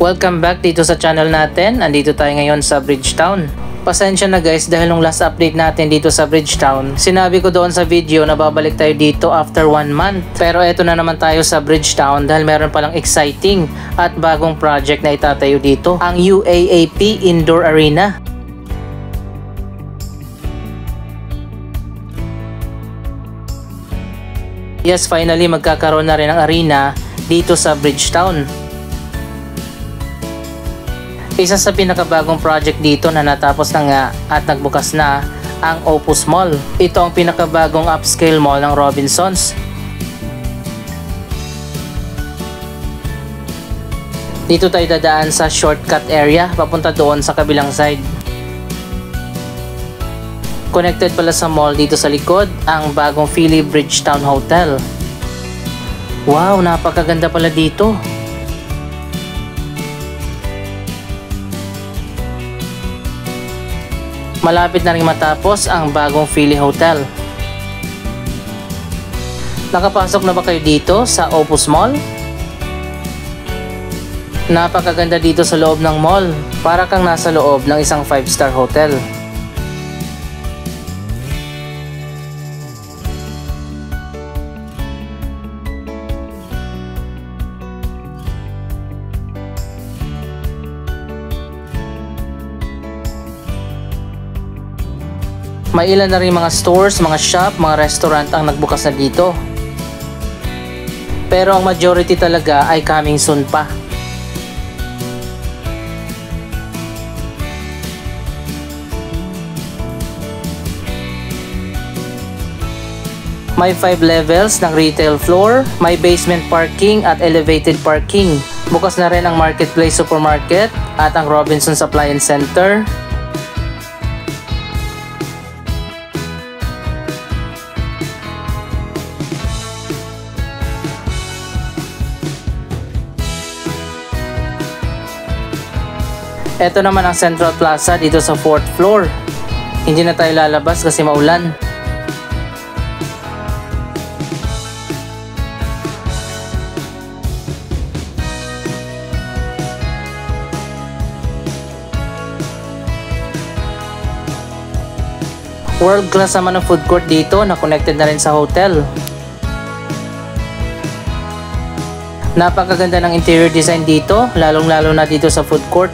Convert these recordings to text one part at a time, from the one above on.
Welcome back dito sa channel natin. Andito tayo ngayon sa Bridgetown. Pasensya na guys dahil nung last update natin dito sa Bridgetown, sinabi ko doon sa video na babalik tayo dito after 1 month. Pero eto na naman tayo sa Bridgetown dahil meron palang exciting at bagong project na itatayo dito, ang UAAP Indoor Arena. Yes, finally magkakaroon na rin ng arena dito sa Bridgetown. Isa sa pinakabagong project dito na natapos na nga at nagbukas na ang Opus Mall. Ito ang pinakabagong upscale mall ng Robinsons. Dito tayo dadaan sa shortcut area papunta doon sa kabilang side. Connected pala sa mall dito sa likod ang bagong Philly Bridgetown Hotel. Wow, napakaganda pala dito. Malapit na rin matapos ang bagong Philly Hotel. Nakapasok na ba kayo dito sa Opus Mall? Napakaganda dito sa loob ng mall. Para kang nasa loob ng isang 5-star hotel. May ilan na rin mga stores, mga shop, mga restaurant ang nagbukas na dito. Pero ang majority talaga ay coming soon pa. May 5 levels ng retail floor, may basement parking at elevated parking. Bukas na rin ang Marketplace Supermarket at ang Robinsons Appliance Center. Ito naman ang Central Plaza dito sa 4th floor. Hindi na tayo lalabas kasi maulan. World class naman ang food court dito na connected na rin sa hotel. Napakaganda ng interior design dito, lalong-lalo na dito sa food court.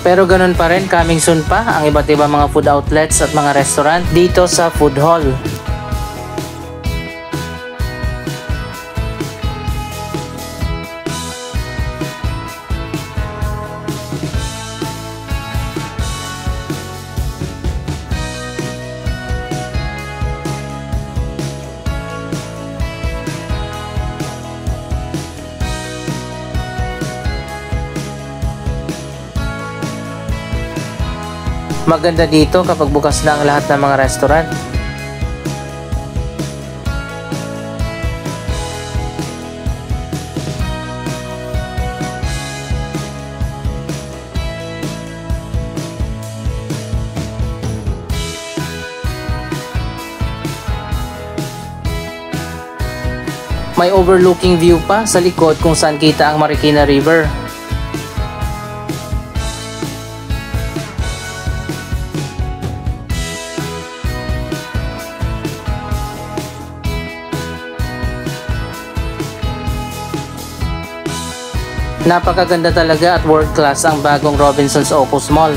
Pero ganun pa rin, coming soon pa ang iba't ibang mga food outlets at mga restaurant dito sa food hall. Maganda dito kapag bukas na ang lahat ng mga restaurant. May overlooking view pa sa likod kung saan kita ang Marikina River. Napakaganda talaga at world class ang bagong Robinsons Opus Mall.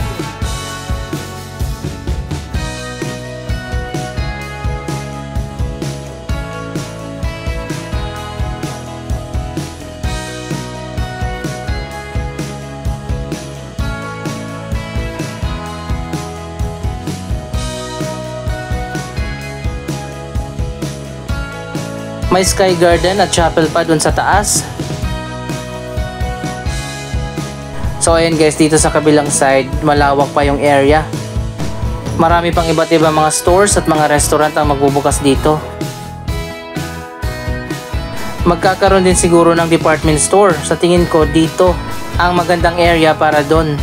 May Sky Garden at chapel pa dun sa taas. So ayan guys, dito sa kabilang side, malawak pa yung area. Marami pang iba't ibang mga stores at mga restaurant ang magbubukas dito. Magkakaroon din siguro ng department store. Sa tingin ko dito ang magandang area para doon.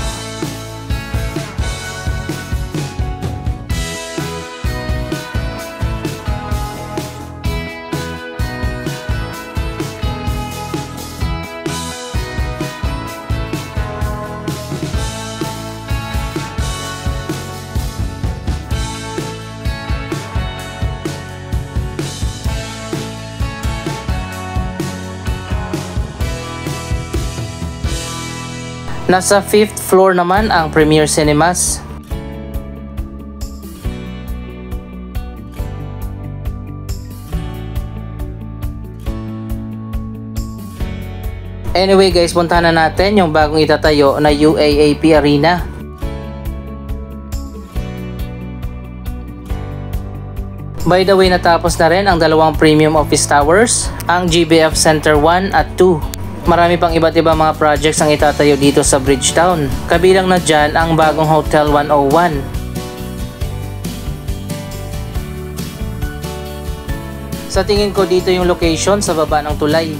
Nasa 5th floor naman ang Premier Cinemas. Anyway guys, puntahan na natin yung bagong itatayo na UAAP Arena. By the way, natapos na rin ang dalawang premium office towers, ang GBF Center 1 at 2. Marami pang iba't ibang mga projects ang itatayo dito sa Bridgetown. Kabilang na dyan ang bagong Hotel 101. Sa tingin ko dito yung location sa baba ng tulay.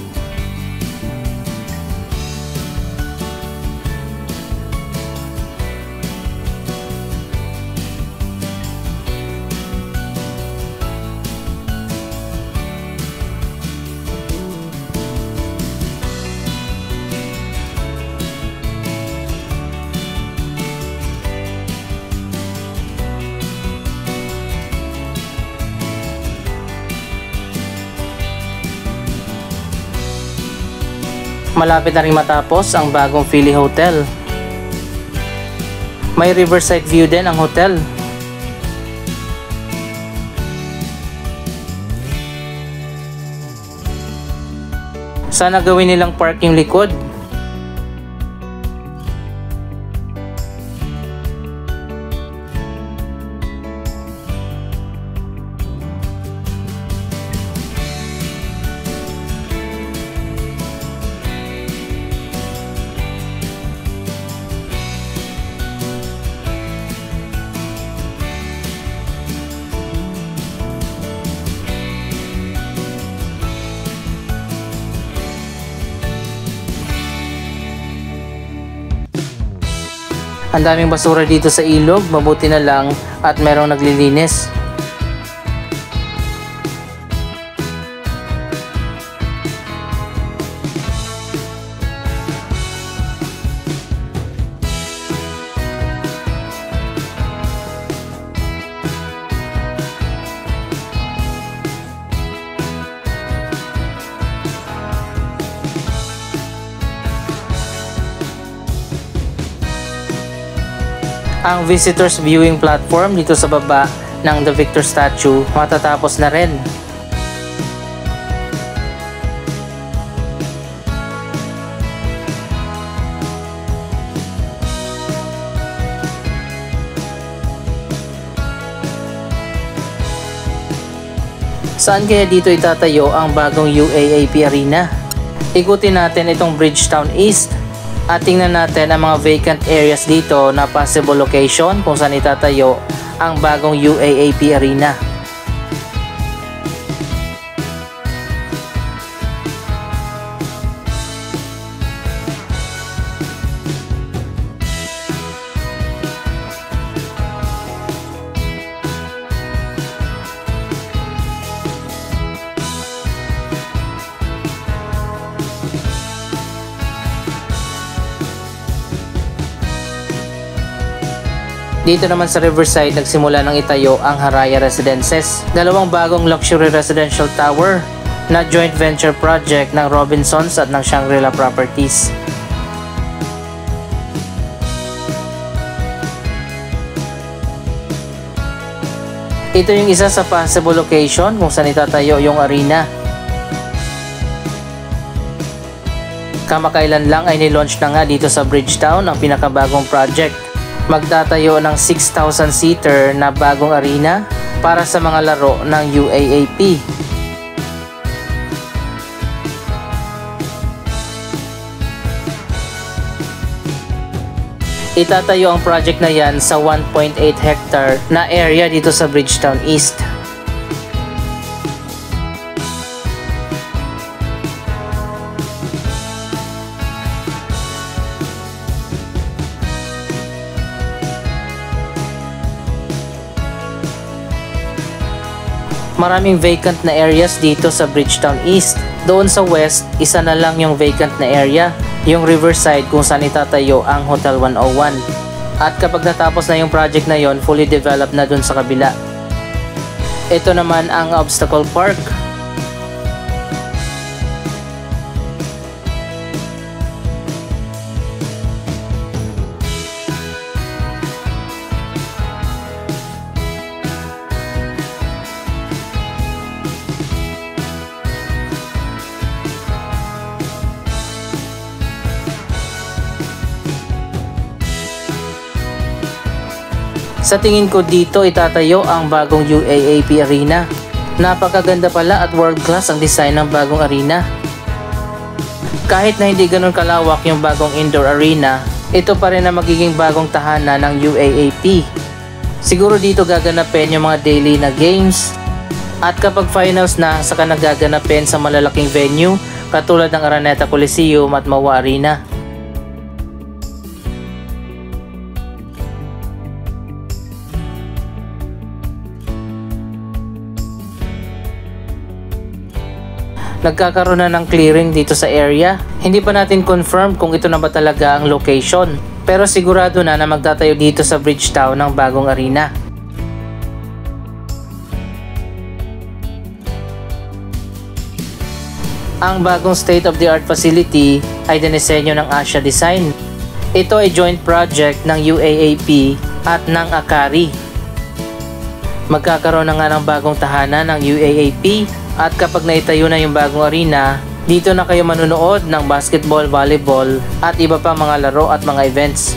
Malapit na rin matapos ang bagong Philly Hotel. May riverside view din ang hotel. Sana gawin nilang park yung likod. Ang daming basura dito sa ilog, mabuti na lang at merong naglilinis. Ang visitors viewing platform dito sa baba ng The Victor Statue matatapos na rin. Saan kaya dito itatayo ang bagong UAAP Arena? Ikutin natin itong Bridgetown East at tingnan natin ang mga vacant areas dito na possible location kung saan itatayo ang bagong UAAP Arena. Dito naman sa Riverside, nagsimula ng itayo ang Haraya Residences, dalawang bagong luxury residential tower na joint venture project ng Robinsons at ng Shangri-La Properties. Ito yung isa sa possible location kung saan itatayo yung arena. Kamakailan lang ay nilaunch na nga dito sa Bridgetown ang pinakabagong project. Magtatayo ng 6,000-seater na bagong arena para sa mga laro ng UAAP. Itatayo ang project na yan sa 1.8 hectare na area dito sa Bridgetown East. Maraming vacant na areas dito sa Bridgetown East. Doon sa west, isa na lang yung vacant na area, yung Riverside kung saan itatayo ang Hotel 101. At kapag natapos na yung project na yon, fully developed na doon sa kabila. Ito naman ang Obstacle Park. Sa tingin ko dito itatayo ang bagong UAAP Arena. Napakaganda pala at world class ang design ng bagong arena. Kahit na hindi ganun kalawak yung bagong indoor arena, ito pa rin ang magiging bagong tahanan ng UAAP. Siguro dito gaganapin yung mga daily na games. At kapag finals na, saka nagaganapin sa malalaking venue katulad ng Araneta Coliseum at Mawa Arena. Nagkakaroon na ng clearing dito sa area. Hindi pa natin confirm kung ito na ba talaga ang location. Pero sigurado na magtatayo dito sa Bridgetown ng bagong arena. Ang bagong state-of-the-art facility ay dinisenyo ng Asia Design. Ito ay joint project ng UAAP at ng Akari. Magkakaroon na nga ng bagong tahanan ng UAAP. At kapag naitayo na yung bagong arena, dito na kayo manunood ng basketball, volleyball at iba pa mga laro at mga events.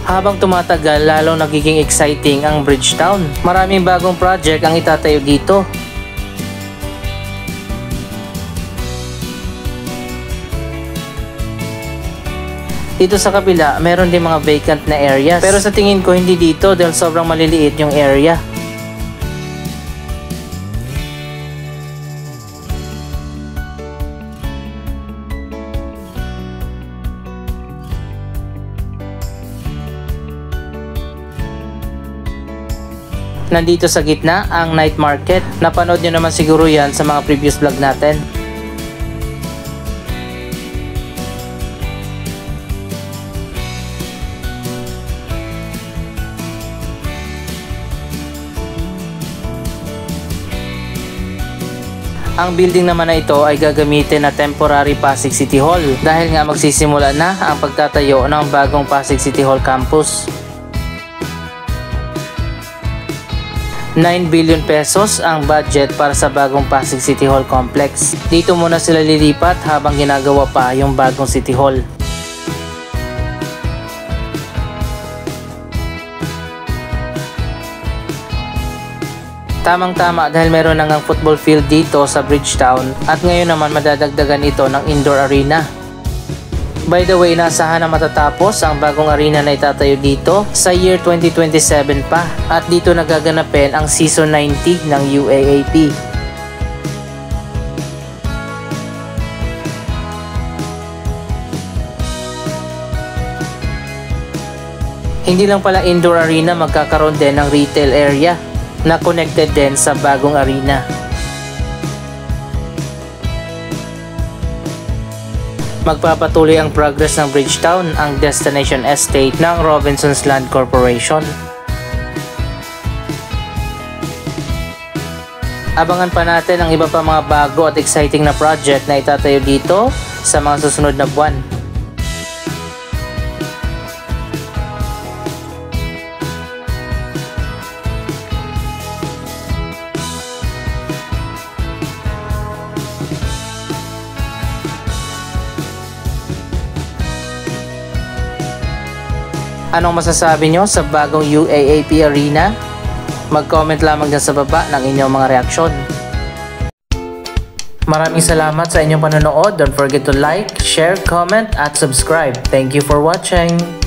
Habang tumatagal, lalong nagiging exciting ang Bridgetown. Maraming bagong project ang itatayo dito. Dito sa kabila, meron din mga vacant na areas. Pero sa tingin ko hindi dito dahil sobrang maliliit yung area. Nandito sa gitna ang night market. Napanood nyo naman siguro yan sa mga previous vlog natin. Ang building naman na ito ay gagamitin na temporary Pasig City Hall dahil nga magsisimula na ang pagtatayo ng bagong Pasig City Hall campus. 9 billion pesos ang budget para sa bagong Pasig City Hall complex. Dito muna sila lilipat habang ginagawa pa yung bagong City Hall. Tamang-tama dahil meron nang football field dito sa Bridgetown at ngayon naman madadagdagan ito ng indoor arena. By the way, inasahan na matatapos ang bagong arena na itatayo dito sa year 2027 pa at dito nagaganapin ang Season 90 ng UAAP. Hindi lang pala indoor arena, magkakaroon din ng retail area na connected din sa bagong arena. Magpapatuloy ang progress ng Bridgetown, ang destination estate ng Robinsons Land Corporation. Abangan pa natin ang iba pa mga bago at exciting na project na itatayo dito sa mga susunod na buwan. Anong masasabi nyo sa bagong UAAP Arena? Mag-comment lamang dyan sa baba ng inyong mga reaksyon. Maraming salamat sa inyong panonood. Don't forget to like, share, comment, at subscribe. Thank you for watching.